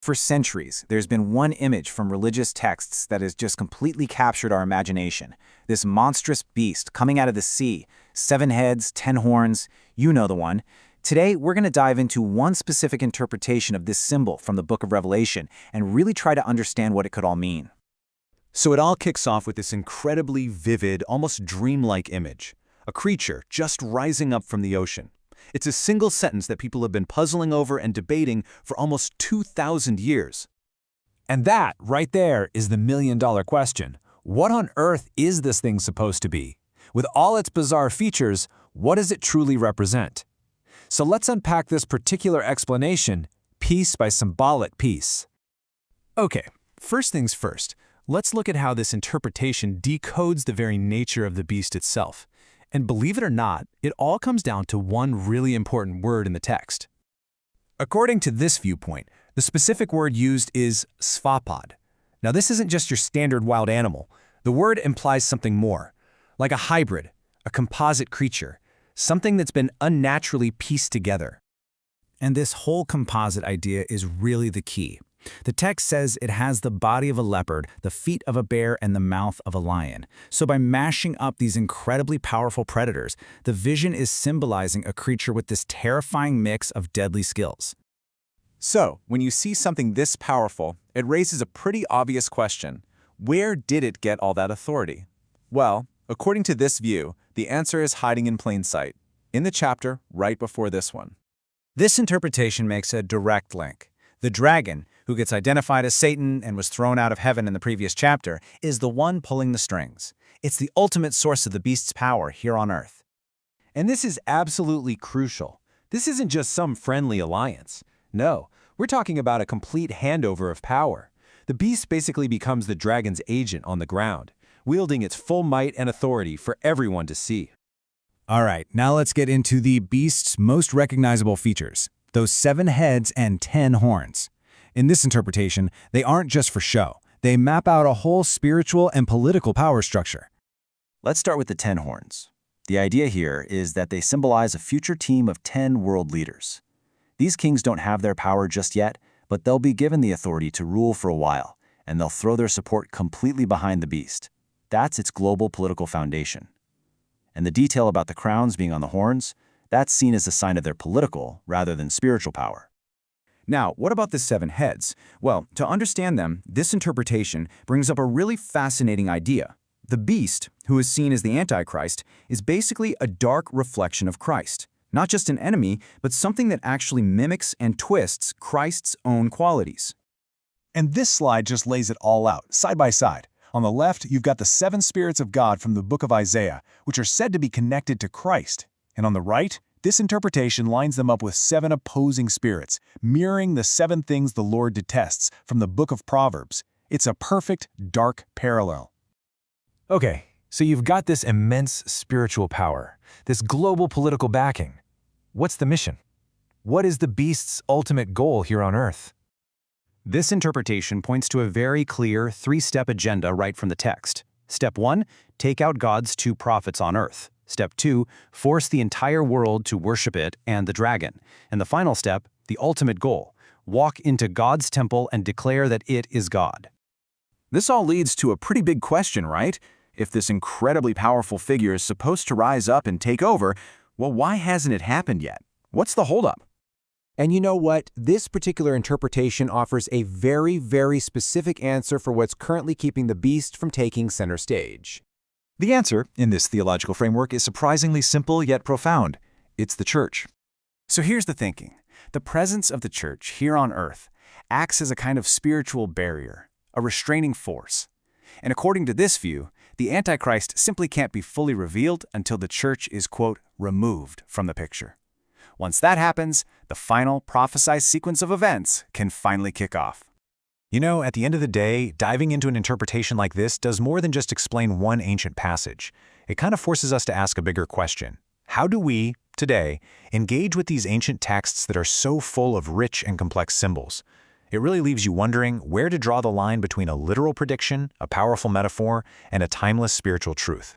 For centuries, there's been one image from religious texts that has just completely captured our imagination. This monstrous beast coming out of the sea, 7 heads, 10 horns, you know the one. Today, we're going to dive into one specific interpretation of this symbol from the Book of Revelation and really try to understand what it could all mean. So it all kicks off with this incredibly vivid, almost dreamlike image. A creature just rising up from the ocean. It's a single sentence that people have been puzzling over and debating for almost 2,000 years. And that, right there, is the million-dollar question. What on earth is this thing supposed to be? With all its bizarre features, what does it truly represent? So let's unpack this particular explanation, piece by symbolic piece. Okay, first things first, let's look at how this interpretation decodes the very nature of the beast itself. And believe it or not, it all comes down to one really important word in the text. According to this viewpoint, the specific word used is sphaipod. Now this isn't just your standard wild animal. The word implies something more, like a hybrid, a composite creature, something that's been unnaturally pieced together. And this whole composite idea is really the key. The text says it has the body of a leopard, the feet of a bear, and the mouth of a lion. So by mashing up these incredibly powerful predators, the vision is symbolizing a creature with this terrifying mix of deadly skills. So, when you see something this powerful, it raises a pretty obvious question. Where did it get all that authority? Well, according to this view, the answer is hiding in plain sight, in the chapter right before this one. This interpretation makes a direct link. The dragon, who gets identified as Satan and was thrown out of heaven in the previous chapter, is the one pulling the strings. It's the ultimate source of the beast's power here on Earth. And this is absolutely crucial. This isn't just some friendly alliance. No, we're talking about a complete handover of power. The beast basically becomes the dragon's agent on the ground, wielding its full might and authority for everyone to see. All right, now let's get into the beast's most recognizable features, those 7 heads and 10 horns. In this interpretation, they aren't just for show. They map out a whole spiritual and political power structure. Let's start with the 10 horns. The idea here is that they symbolize a future team of 10 world leaders. These kings don't have their power just yet, but they'll be given the authority to rule for a while, and they'll throw their support completely behind the beast. That's its global political foundation. And the detail about the crowns being on the horns, that's seen as a sign of their political rather than spiritual power. Now, what about the 7 heads? Well, to understand them, this interpretation brings up a really fascinating idea. The beast, who is seen as the Antichrist, is basically a dark reflection of Christ. Not just an enemy, but something that actually mimics and twists Christ's own qualities. And this slide just lays it all out, side by side. On the left, you've got the 7 spirits of God from the book of Isaiah, which are said to be connected to Christ. And on the right, this interpretation lines them up with 7 opposing spirits, mirroring the 7 things the Lord detests from the book of Proverbs. It's a perfect, dark parallel. Okay, so you've got this immense spiritual power, this global political backing. What's the mission? What is the beast's ultimate goal here on Earth? This interpretation points to a very clear 3-step agenda right from the text. Step 1, take out God's 2 prophets on Earth. Step 2, force the entire world to worship it and the dragon. And the final step, the ultimate goal, walk into God's temple and declare that it is God. This all leads to a pretty big question, right? If this incredibly powerful figure is supposed to rise up and take over, well, why hasn't it happened yet? What's the holdup? And you know what? This particular interpretation offers a very, very specific answer for what's currently keeping the beast from taking center stage. The answer, in this theological framework, is surprisingly simple yet profound. It's the church. So here's the thinking. The presence of the church here on earth acts as a kind of spiritual barrier, a restraining force. And according to this view, the Antichrist simply can't be fully revealed until the church is, quote, removed from the picture. Once that happens, the final prophesied sequence of events can finally kick off. You know, at the end of the day, diving into an interpretation like this does more than just explain one ancient passage. It kind of forces us to ask a bigger question. How do we, today, engage with these ancient texts that are so full of rich and complex symbols? It really leaves you wondering where to draw the line between a literal prediction, a powerful metaphor, and a timeless spiritual truth.